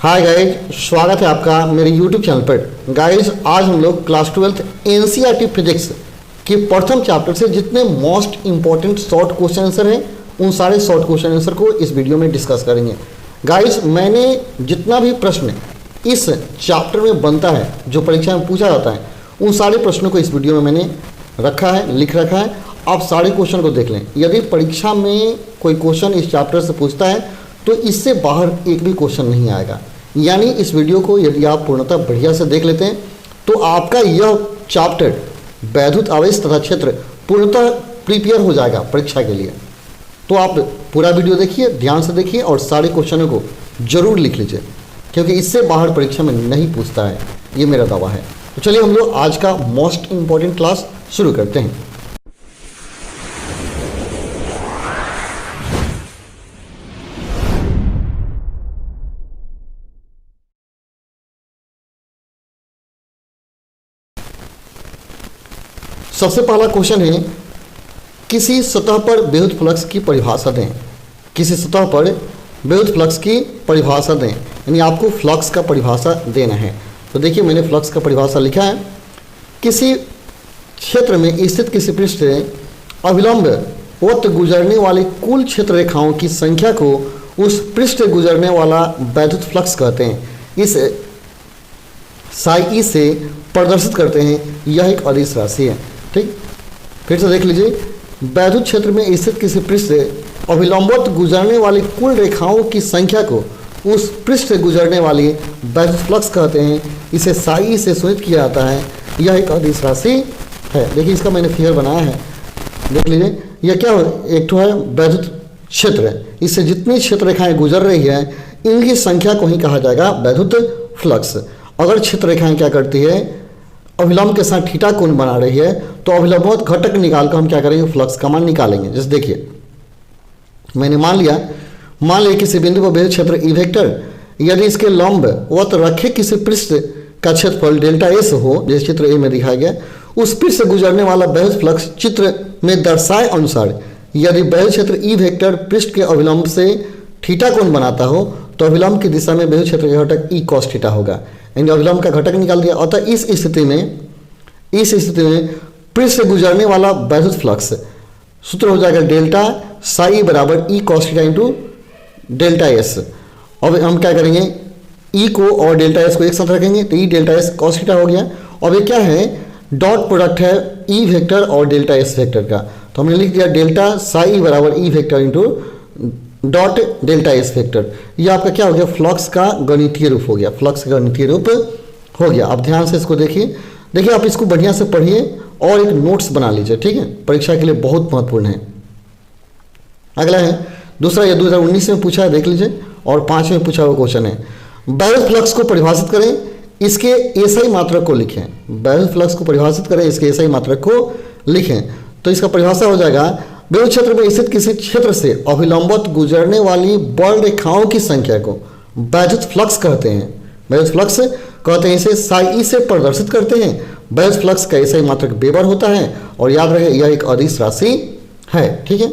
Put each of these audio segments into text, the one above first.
Hi guys, स्वागत है आपका मेरे YouTube चैनल पर। गाइज आज हम लोग क्लास 12th NCERT फिजिक्स के प्रथम चैप्टर से जितने most important short question answer हैं उन सारे शॉर्ट क्वेश्चन आंसर को इस वीडियो में डिस्कस करेंगे। गाइज मैंने जितना भी प्रश्न इस चैप्टर में बनता है जो परीक्षा में पूछा जाता है उन सारे प्रश्नों को इस वीडियो में मैंने रखा है, लिख रखा है। आप सारे क्वेश्चन को देख लें। यदि परीक्षा में कोई क्वेश्चन इस चैप्टर से पूछता है तो इससे बाहर एक भी क्वेश्चन नहीं आएगा। यानी इस वीडियो को यदि आप पूर्णतः बढ़िया से देख लेते हैं तो आपका यह चैप्टर वैद्युत आवेश तथा क्षेत्र पूर्णतः प्रिपेयर हो जाएगा परीक्षा के लिए। तो आप पूरा वीडियो देखिए, ध्यान से देखिए और सारे क्वेश्चनों को जरूर लिख लीजिए, क्योंकि इससे बाहर परीक्षा में नहीं पूछता है, ये मेरा दावा है। तो चलिए हम लोग आज का मोस्ट इंपॉर्टेंट क्लास शुरू करते हैं। सबसे पहला क्वेश्चन है, किसी सतह पर विद्युत फ्लक्स की परिभाषा दें। किसी सतह पर विद्युत फ्लक्स की परिभाषा दें, यानी आपको फ्लक्स का परिभाषा देना है। तो देखिए मैंने फ्लक्स का परिभाषा लिखा है। किसी क्षेत्र में स्थित किसी पृष्ठ से अविलंब वक्त गुजरने वाली कुल क्षेत्र रेखाओं की संख्या को उस पृष्ठ से गुजरने वाला वैद्युत फ्लक्स कहते हैं। इस साई से प्रदर्शित करते हैं। यह एक अदिश राशि है। ठीक, फिर से देख लीजिए। वैद्युत क्षेत्र में स्थित किसी पृष्ठ से अविलंबवत गुजरने वाली कुल रेखाओं की संख्या को उस पृष्ठ से गुजरने वाली वैद्युत फ्लक्स कहते हैं। इसे साई से सूचित किया जाता है। यह एक अदिश राशि है। देखिए इसका मैंने फिगर बनाया है, देख लीजिए। यह क्या है, एक तो है वैद्युत क्षेत्र, इससे जितनी क्षेत्र रेखाएं गुजर रही है इनकी संख्या को ही कहा जाएगा वैद्युत फ्लक्स। अगर क्षेत्र रेखाएं क्या करती है, अभिलंब के साथ थीटा कोण बना रही है, तो अभिलंबवत घटक निकाल कर हम क्या करेंगे, फ्लक्स का मान निकालेंगे। जैसे देखिए मैंने मान लिया किसी बिंदु पर विद्युत क्षेत्र ई वेक्टर यदि इसके लंबवत रखे किसी पृष्ठ का क्षेत्रफल डेल्टा एस हो, जैसे चित्र ए में दिखाया गया, उस पृष्ठ से गुजरने वाला वैद्युत फ्लक्स चित्र में दर्शाए अनुसार यदि वैद्युत क्षेत्र ई वेक्टर पृष्ठ के अभिलंब से थीटा कोण बनाता हो तो अभिलंब की दिशा में विद्युत क्षेत्र का घटक ई कॉस थीटा होगा। यानी अभिलंब का घटक निकाल दिया। अतः इस स्थिति में पृष्ठ से गुजरने वाला वैद्युत फ्लक्स सूत्र हो जाएगा डेल्टा साई बराबर E cos theta into delta S. अब हम क्या करेंगे, ई को और डेल्टा एस को एक साथ रखेंगे तो ई डेल्टा एस कॉस थीटा हो गया। अब ये क्या है, डॉट प्रोडक्ट है ई वेक्टर और डेल्टा एस वेक्टर का। तो हमने लिख दिया डेल्टा साई बराबर E vector into dot delta S vector. ये आपका क्या हो गया, फ्लक्स का गणितीय रूप हो गया। फ्लक्स का गणितीय रूप हो गया। अब ध्यान से इसको देखिए आप इसको बढ़िया से पढ़िए और एक नोट्स बना लीजिए। ठीक है, परीक्षा के लिए बहुत महत्वपूर्ण है। अगला है दूसरा, ये 2019 में पूछा है, देख लीजिए, और 5 में पूछा हुआ क्वेश्चन है। वैद्युत फ्लक्स को परिभाषित करें, इसके एसआई मात्रक को लिखें। वैद्युत फ्लक्स को परिभाषित करें, इसके एसआई मात्रक को लिखें। तो इसका परिभाषा हो जाएगा, विद्युत क्षेत्र में स्थित किसी क्षेत्र से अभिलंबवत गुजरने वाली बल रेखाओं की संख्या को वैद्युत फ्लक्स कहते हैं। वैद्युत फ्लक्स कहते हैं, इसे साई से प्रदर्शित करते हैं। वैद्युत फ्लक्स का एसआई मात्रक वेबर होता है और याद रहे यह एक अदिश राशि है। ठीक है,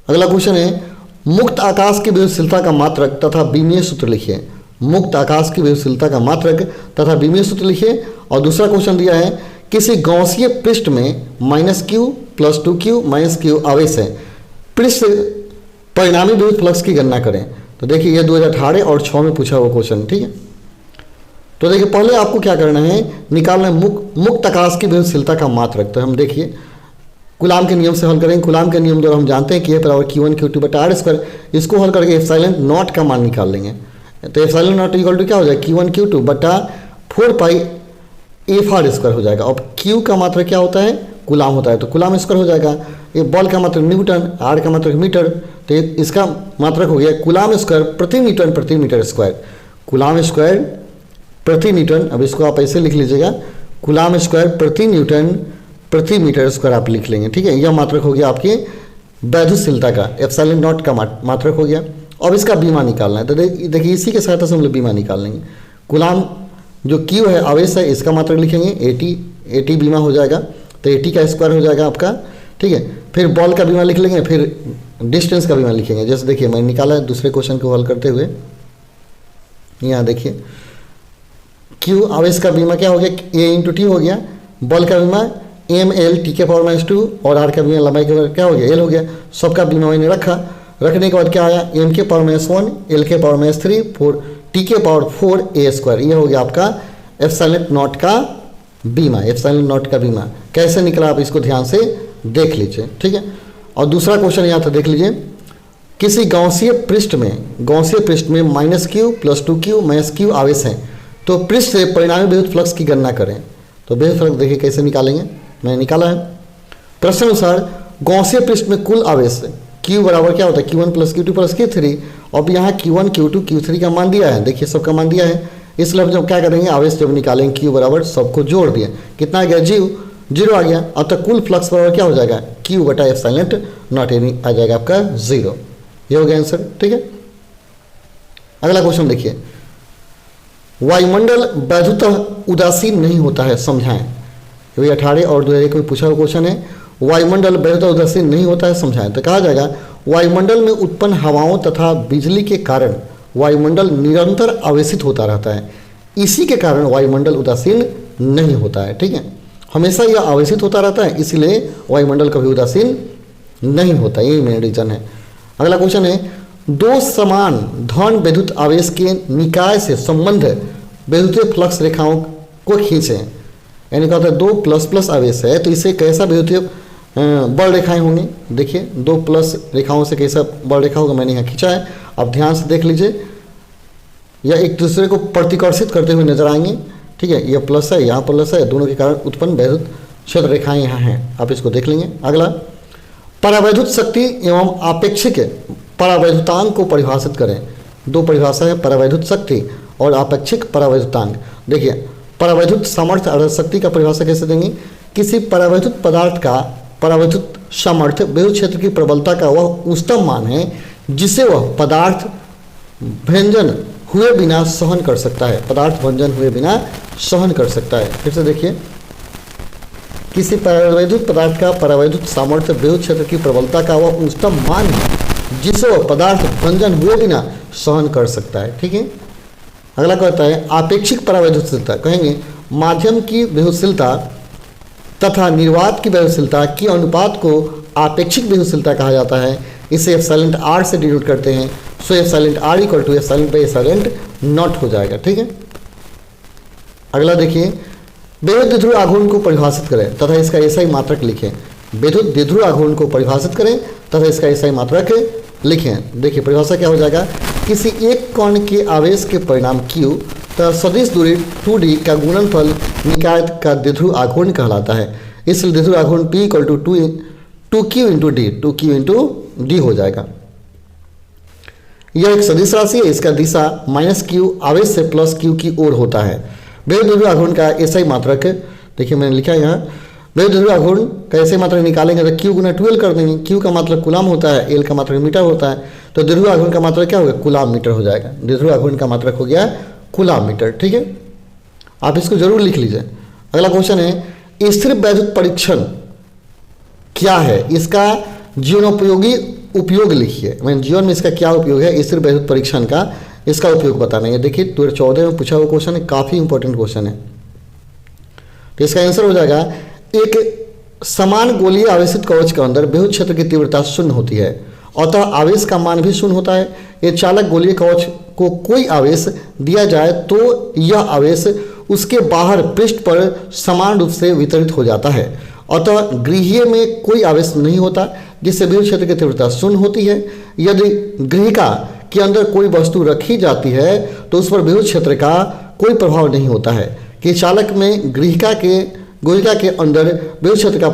अगला क्वेश्चन है, मुक्त आकाश की विद्युतशीलता का मात्रक तथा विमीय सूत्र लिखिए। मुक्त आकाश की विद्युतशीलता का मात्रक तथा विमीय सूत्र लिखिए। और दूसरा क्वेश्चन दिया है, किसी गौसीय पृष्ठ में -q + 2q - q आवेश है, पृष्ठ परिणामी विद्युत फ्लक्स की गणना करें। तो देखिए ये 2018 और 6 में पूछा हुआ क्वेश्चन। ठीक है, तो देखिए पहले आपको क्या करना है, निकालना है मुक्त आकाश की विद्युतशीलता का मात्रक। तो हम देखिए कूलाम के नियम से हल करेंगे। कूलाम के नियम द्वारा हम जानते हैं कि Q1 Q2 बटा r²। इसको हल करके एप्सिलॉन नॉट का मान निकाल लेंगे। तो एप्सिलॉन नॉट इक्वल टू क्या हो जाएगा, Q1 Q2 बटा 4 पाई f r² हो जाएगा। अब Q का मात्रक क्या होता है, कूलाम होता है, तो कूलाम स्क्वायर हो जाएगा। ये बॉल का मात्रक न्यूटन, r का मात्रक मीटर, तो इसका मात्रक हो गया कूलाम स्क्वायर प्रति न्यूटन प्रति मीटर स्क्वायर। कूलाम स्क्वायर प्रति न्यूटन, अब इसको आप ऐसे लिख लीजिएगा, कूलाम स्क्वायर प्रति न्यूटन प्रति मीटर स्क्वायर आप लिख लेंगे। ठीक है, यह मात्रक हो गया आपकी वैद्युतशीलता का, एप्सिलॉन नॉट का मात्रक हो गया। अब इसका बीमा निकालना है। तो देखिए इसी के सहायता से हम लोग बीमा निकाल लेंगे। कूलाम जो Q है आवेश है, इसका मात्रक लिखेंगे AT बीमा हो जाएगा। तो AT का स्क्वायर हो जाएगा आपका। ठीक है, फिर बॉल का बीमा लिख लेंगे, फिर डिस्टेंस का बीमा लिखेंगे। जैसे देखिए मैंने निकाला है दूसरे क्वेश्चन को हल करते हुए। यहाँ देखिए Q आवेश का बीमा क्या हो गया, A इंटू टी हो गया, बल का बीमा एम एल टी के पावर माइनस 2 और आर का बीमा लंबाई के क्या हो गया, एल हो गया। सबका बीमा मैंने रखा, रखने के बाद क्या आया, एम के पावर माइनस 1, एल के पावर माइनस 3, 4 टी के पावर 4 ए स्क्वायर। ये हो गया आपका एप्सिलॉन नॉट का बीमा, एप्सिलॉन नॉट का बीमा। कैसे निकला आप इसको ध्यान से देख लीजिए, ठीक है। और दूसरा क्वेश्चन यहाँ तो देख लीजिए, किसी गौसीय पृष्ठ में minus Q plus 2q minus Q आवेश है, तो पृष्ठ से परिणामी विद्युत फ्लक्स की गणना करें। तो विद्युत फ्लक्स देखिए कैसे निकालेंगे, मैंने निकाला है। प्रश्न अनुसार गौसीय पृष्ठ में कुल आवेश Q बराबर क्या होता है, Q1 plus Q2 plus Q3। अब यहाँ Q1 Q2 Q3 का मान दिया है, देखिए सबका मान दिया है। इसलिए हम जब क्या करेंगे, आवेश जब निकालेंगे Q बराबर सबको जोड़ दिए, कितना आ गया, जीरो आ गया। अब तक कुल फ्लक्स बराबर क्या हो जाएगा, Q बटा एप्सिलॉन नॉट आ जाएगा आपका 0। ये हो गया आंसर, ठीक है। अगला क्वेश्चन देखिए, वायुमंडल वैधुतः उदासीन नहीं होता है, समझाएं। 18 और 2001 में पूछा हुआ क्वेश्चन है, वायुमंडल वैधुतः उदासीन नहीं होता है, समझाएं। तो कहा जाएगा वायुमंडल में उत्पन्न हवाओं तथा बिजली के कारण वायुमंडल निरंतर आवेशित होता रहता है, इसी के कारण वायुमंडल उदासीन नहीं होता है, ठीक है। हमेशा यह आवेशित होता रहता है, इसलिए वायुमंडल कभी उदासीन नहीं होता, यही मेन रीजन है। अगला क्वेश्चन है, दो समान धन विद्युत आवेश के निकाय से संबंध विद्युतीय फ्लक्स रेखाओं को खींचें। यानी कहता है दो प्लस प्लस आवेश है, तो इसे कैसा विद्युतीय बल रेखाएं होंगी। देखिए दो प्लस रेखाओं से कैसा बल रेखा होगा, मैंने यहाँ खींचा है, आप ध्यान से देख लीजिए। यह एक दूसरे को प्रतिकर्षित करते हुए नजर आएंगे, ठीक है। यह प्लस है, यहाँ प्लस है, दोनों के कारण उत्पन्न वैद्युत क्षेत्र रेखाएं यहाँ हैं, आप इसको देख लेंगे। अगला, परावैद्युत शक्ति एवं आपेक्षिक परावैद्युतांक को परिभाषित करें। दो परिभाषा है, परावैद्युत शक्ति और आपेक्षिक परावैद्युतांक। देखिए परावैद्युत सामर्थ्य अर्थात शक्ति का परिभाषा कैसे देंगे, किसी परावैद्युत पदार्थ का परावैद्युत सामर्थ्य विद्युत क्षेत्र की प्रबलता का वह उच्चतम मान है जिसे वह पदार्थ भंजन हुए बिना सहन कर सकता है, पदार्थ भंजन हुए बिना सहन कर सकता है। फिर से देखिए, किसी परावैद्युत पदार्थ का परावैद्युत सामर्थ्य विद्युत क्षेत्र की प्रबलता का वह उच्चतम मान है जिसे वह पदार्थ भंजन हुए बिना सहन कर सकता है, ठीक है। अगला कहता है आपेक्षिक परावैद्युतशीलता, कहेंगे माध्यम की विद्युतशीलता तथा निर्वात की विद्युतशीलता की अनुपात को आपेक्षिक विद्युतशीलता कहा जाता है। इसे एप्सिलॉन आर से डिनोट करते हैं, so epsilon r equal to epsilon by epsilon naught हो जाएगा, ठीक है। अगला देखिए, विद्युत द्विध्रुव आघूर्ण को परिभाषित करें तथा इसका एसआई मात्रक लिखें। विद्युत द्विध्रुव आघूर्ण को परिभाषित करें तथा इसका एसआई मात्रक लिखें। देखिए परिभाषा क्या हो जाएगा, किसी एक कण के आवेश के परिणाम Q तथा सदिश दूरी 2D का गुणनफल निकाय का द्विध्रुव आघूर्ण कहलाता है। इसलिए द्विध्रुव आघूर्ण P equal to 2Q into D, 2Q into D हो जाएगा। यह एक सदिश राशि है, इसका दिशा -Q आवेश से +Q की ओर होता है। विद्युत द्विध्रुव आघूर्ण का एसआई मात्रक देखिए मैंने लिखा है यहाँ, विद्युत द्विध्रुव आघूर्ण का एसआई मात्रक निकालेंगे तो Q गुना 12 कर देंगे। Q का मात्रक कूलाम होता है, L का मात्रक मीटर होता है, तो द्विध्रुव आघूर्ण का मात्रक क्या होगा, कूलाम मीटर हो जाएगा। द्विध्रुव आघूर्ण का मात्रक हो गया कूलाम मीटर, ठीक है। आप इसको जरूर लिख लीजिए। अगला क्वेश्चन है, स्थिर वैद्युत परीक्षण क्या है, इसका जीवनोपयोगी उपयोग लिखिए। मैंने जीवन में इसका क्या उपयोग है, स्थिर वैद्युत परीक्षण का इसका उपयोग बताना है। देखिए 2014 में पूछा हुआ क्वेश्चन है, काफी इंपॉर्टेंट क्वेश्चन है। तो इसका आंसर हो जाएगा, एक समान गोलीय आवेशित कवच के अंदर विद्युत क्षेत्र की तीव्रता शून्य होती है, अतः आवेश का मान भी शून्य होता है। ये चालक गोलीय कवच को कोई आवेश दिया जाए तो यह आवेश उसके बाहर पृष्ठ पर समान रूप से वितरित हो जाता है, अतः गृहीय में कोई आवेश नहीं होता जिससे विद्युत क्षेत्र की तीव्रता शून्य होती है। यदि गृहिका के अंदर कोई वस्तु रखी जाती है तो उस पर विद्युत क्षेत्र का कोई प्रभाव नहीं होता है कि चालक में गृहिका के अंदर विद्युत क्षेत्र का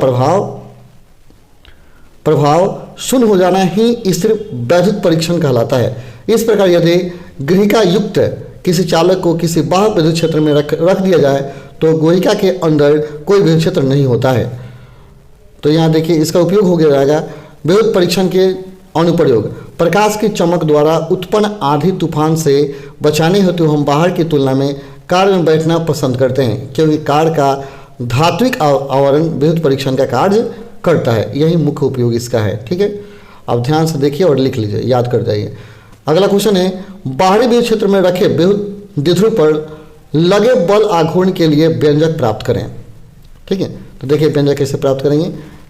प्रभाव शून्य हो जाना ही स्थिर वैद्युत परीक्षण कहलाता है। इस प्रकार यदि गृहिका युक्त किसी चालक को किसी बाह्य विद्युत क्षेत्र में रख दिया जाए तो गृहिका के अंदर कोई विद्युत क्षेत्र नहीं होता है। तो यहाँ देखिए इसका उपयोग हो गया जाएगा विद्युत परीक्षण के अनुप्रयोग। प्रकाश की चमक द्वारा उत्पन्न आंधी तूफान से बचाने हेतु हम बाहर की तुलना में कार में बैठना पसंद करते हैं, क्योंकि कार का धात्विक आवरण विद्युत परीक्षण का कार्य करता है। यही मुख्य उपयोग इसका है, ठीक है। आप ध्यान से देखिए और लिख लीजिए, याद कर जाइए। अगला क्वेश्चन है, बाहरी विद्युत क्षेत्र में रखे विद्युत द्विध्रुव पर लगे बल आघूर्ण के लिए व्यंजक प्राप्त करें। ठीक है, तो देखिए व्यंजक कैसे प्राप्त करेंगे।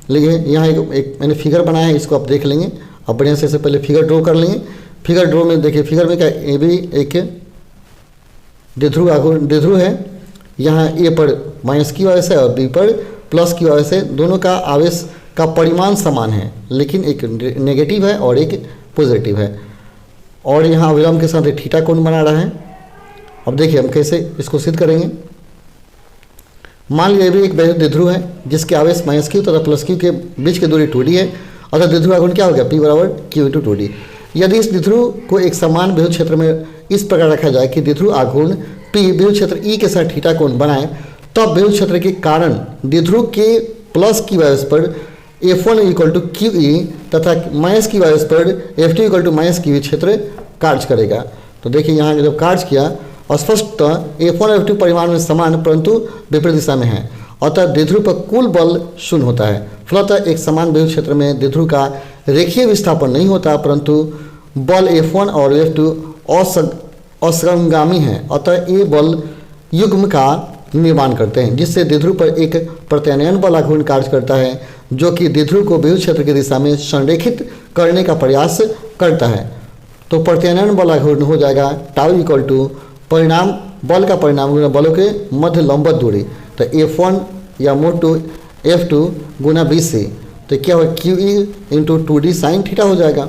देखिए यहाँ एक मैंने फिगर बनाया है, इसको आप देख लेंगे। अब बढ़िया से पहले फिगर ड्रॉ कर लेंगे। फिगर ड्रॉ में देखिए, फिगर में क्या, ए भी एक द्विध्रुव है। यहाँ ए पर माइनस क्यू आवेश है और बी पर प्लस क्यू आवेश है। दोनों का आवेश का परिमाण समान है, लेकिन एक नेगेटिव है और एक पॉजिटिव है। और यहाँ अविलंब के साथ एक थीटा कोण बना रहा है। अब देखिए हम कैसे इसको सिद्ध करेंगे। मान लीजिए भी एक द्विध्रुव है जिसके आवेश माइनस क्यू तथा प्लस क्यू के बीच की दूरी 2d है, अतः द्विध्रुव आघूर्ण क्या हो गया, P बराबर Q इंटू 2d। यदि इस द्विध्रुव को एक समान विद्युत क्षेत्र में इस प्रकार रखा जाए कि द्विध्रुव आघूर्ण P विद्युत क्षेत्र E के साथ थीटा कोण बनाए, तब विद्युत क्षेत्र के कारण द्विध्रुव के प्लस की आवेश पर F1 इक्वल टू QE तथा माइनस की आवेश पर F2 equal to minus QE क्षेत्र कार्य करेगा। तो देखिए यहाँ जब कार्य किया, स्पष्टतः F1 और F2 परिमाण में समान परंतु विपरीत दिशा में है, अतः द्विध्रुव पर कुल बल शून्य होता है। फलतः एक समान विद्युत क्षेत्र में द्विध्रुव का रेखीय विस्थापन नहीं होता, परंतु बल F1 और F2 असंगामी है, अतः ये बल युग्म का निर्माण करते हैं, जिससे द्विध्रुव पर एक प्रत्यानयन बल आघूर्ण कार्य करता है, जो कि द्विध्रुव को विद्युत क्षेत्र की दिशा में संरेखित करने का प्रयास करता है। तो प्रत्यानयन बल आघूर्ण हो जाएगा टाउ इक्वल टू परिणाम बल का परिणाम गुना बलों के मध्य लंबवत दूरी, तो F1 या mode to F2 Guna BC, तो क्या होगा QE into 2D sine theta हो जाएगा।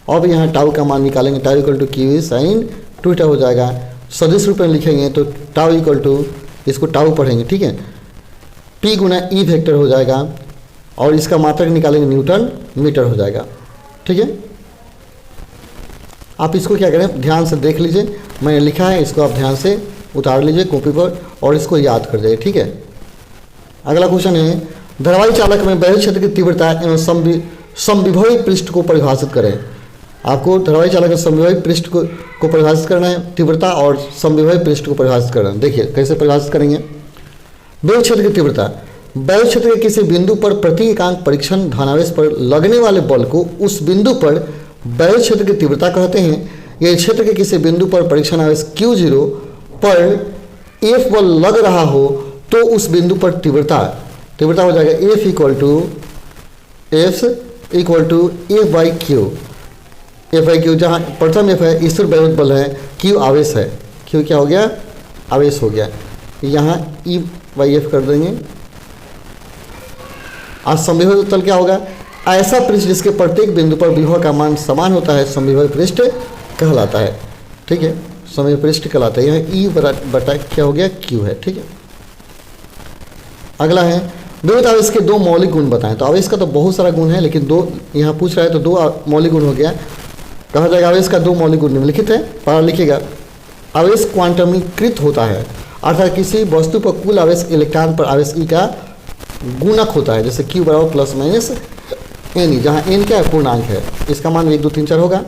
अब यहाँ टाउ का मान निकालेंगे, tau equal to QE sine 2 theta हो जाएगा। सदिश रूप में लिखेंगे तो टाउ इक्वल टू, इसको टाउ पढ़ेंगे, ठीक है, P गुना E वेक्टर हो जाएगा और इसका मात्रक निकालेंगे न्यूटन मीटर हो जाएगा। ठीक है, आप इसको क्या करें, ध्यान से देख लीजिए, मैंने लिखा है, इसको आप ध्यान से उतार लीजिए कॉपी पर और इसको याद कर जाइए। ठीक है, अगला क्वेश्चन है, धारावाही चालक में वैद्युत क्षेत्र की तीव्रता एवं समविभवी पृष्ठ को परिभाषित करें। आपको धारावाही चालक में समविभवी पृष्ठ को परिभाषित करना है, तीव्रता और समविभवी पृष्ठ को परिभाषित करना है। देखिए कैसे परिभाषित करेंगे। वैद्युत क्षेत्र की तीव्रता, वैद्युत क्षेत्र के किसी बिंदु पर प्रति एकांक परीक्षण धनावेश पर लगने वाले बल को उस बिंदु पर वैद्युत क्षेत्र की तीव्रता कहते हैं। यदि क्षेत्र के किसी बिंदु पर परीक्षण आवेश Q0 पर F बल लग रहा हो तो उस बिंदु पर तीव्रता हो जाएगा F equal to F by Q, जहाँ प्रथम F है स्थिर वैद्युत बल है, Q आवेश है, Q क्या हो गया, आवेश हो गया, यहाँ E बाई F कर देंगे। आज समविभव तल क्या होगा, ऐसा पृष्ठ जिसके प्रत्येक बिंदु पर विभव का मान समान होता है समविभव पृष्ठ कहलाता है। ठीक है, समविभव पृष्ठ कहलाता है। यहाँ E बटा क्या हो गया, Q है। ठीक है, अगला है विद्युत आवेश के दो मौलिक गुण बताएं। तो आवेश का तो बहुत सारा गुण है, लेकिन दो यहाँ पूछ रहा है तो दो मौलिक गुण हो गया। कहा जाएगा आवेश का दो मौलिक गुण निम्नलिखित है, पढ़ा लिखिएगा। आवेश क्वांटमीकृत होता है, अर्थात किसी वस्तु पर कुल आवेश इलेक्ट्रॉन पर आवेश E का गुणक होता है, जैसे Q बराबर प्लस माइनस N, जहाँ N क्या है, पूर्णांक है, इसका मान 1 2 3 4 होगा।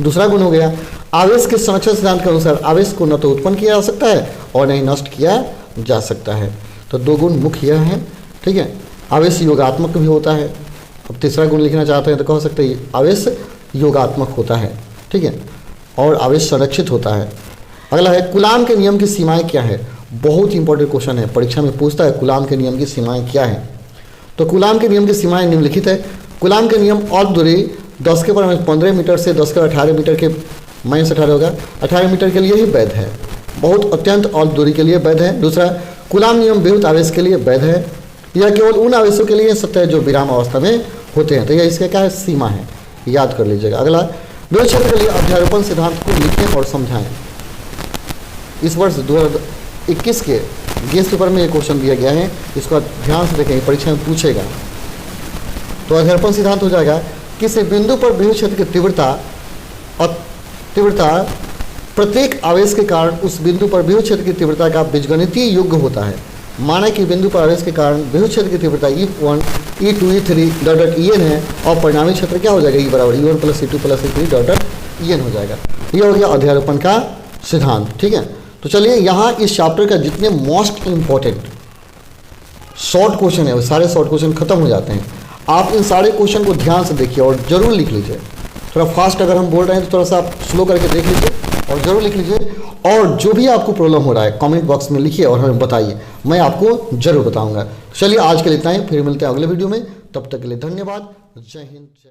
दूसरा गुण हो गया आवेश के संरक्षण सिद्धांत के अनुसार आवेश को न तो उत्पन्न किया जा सकता है और न ही नष्ट किया जा सकता है। तो दो गुण मुख्य यह है। ठीक है, आवेश योगात्मक भी होता है। अब तीसरा गुण लिखना चाहते हैं तो कह सकते हैं आवेश योगात्मक होता है। ठीक है, और आवेश संरक्षित होता है। अगला है कूलाम के नियम की सीमाएं क्या है। बहुत इंपॉर्टेंट क्वेश्चन है, परीक्षा में पूछता है कूलाम के नियम की सीमाएं क्या है। तो कूलाम के नियम की सीमाएं निम्नलिखित है। कूलाम के नियम और दूरी 10 के पावर 15 मीटर से 10 के पावर 18 मीटर के माइनस 18 होगा, 18 मीटर के लिए ही वैध है, बहुत अत्यंत और दूरी के लिए वैध है। दूसरा, कूलाम नियम विद्युत आवेश के लिए वैध है, यह केवल उन आवेशों के लिए सत्य है जो विराम अवस्था में होते हैं। तो यह इसका क्या है, सीमा है, याद कर लीजिएगा। अगला, विद्युत क्षेत्र के लिए अध्यारोपण सिद्धांत को लिखें और समझाएं। इस वर्ष 2021 के गेस्ट पेपर में ये क्वेश्चन दिया गया है, इसको ध्यान से देखेंगे, परीक्षा में पूछेगा। तो अध्यारोपण सिद्धांत हो जाएगा किसी बिंदु पर विद्युत क्षेत्र की तीव्रता प्रत्येक आवेश के कारण उस बिंदु पर विद्युत क्षेत्र की तीव्रता का बीजगणितीय युग्म होता है। माना कि बिंदु पर आवेश के कारण विद्युत क्षेत्र की तीव्रता E1 E2 E3 dot En है और परिणामी क्षेत्र क्या हो जाएगा, E बराबर E1 plus E2 plus E3 dot En हो जाएगा। ये हो गया अध्यारोपण का सिद्धांत। ठीक है, तो चलिए यहाँ इस चैप्टर का जितने मोस्ट इम्पॉर्टेंट शॉर्ट क्वेश्चन है वो सारे शॉर्ट क्वेश्चन खत्म हो जाते हैं। आप इन सारे क्वेश्चन को ध्यान से देखिए और जरूर लिख लीजिए। थोड़ा फास्ट अगर हम बोल रहे हैं तो थोड़ा सा आप स्लो करके देख लीजिए और ज़रूर लिख लीजिए। और जो भी आपको प्रॉब्लम हो रहा है कमेंट बॉक्स में लिखिए और हमें बताइए, मैं आपको ज़रूर बताऊंगा। चलिए आज के लिए इतना ही, फिर मिलते हैं अगले वीडियो में। तब तक के लिए धन्यवाद। जय हिंद, जय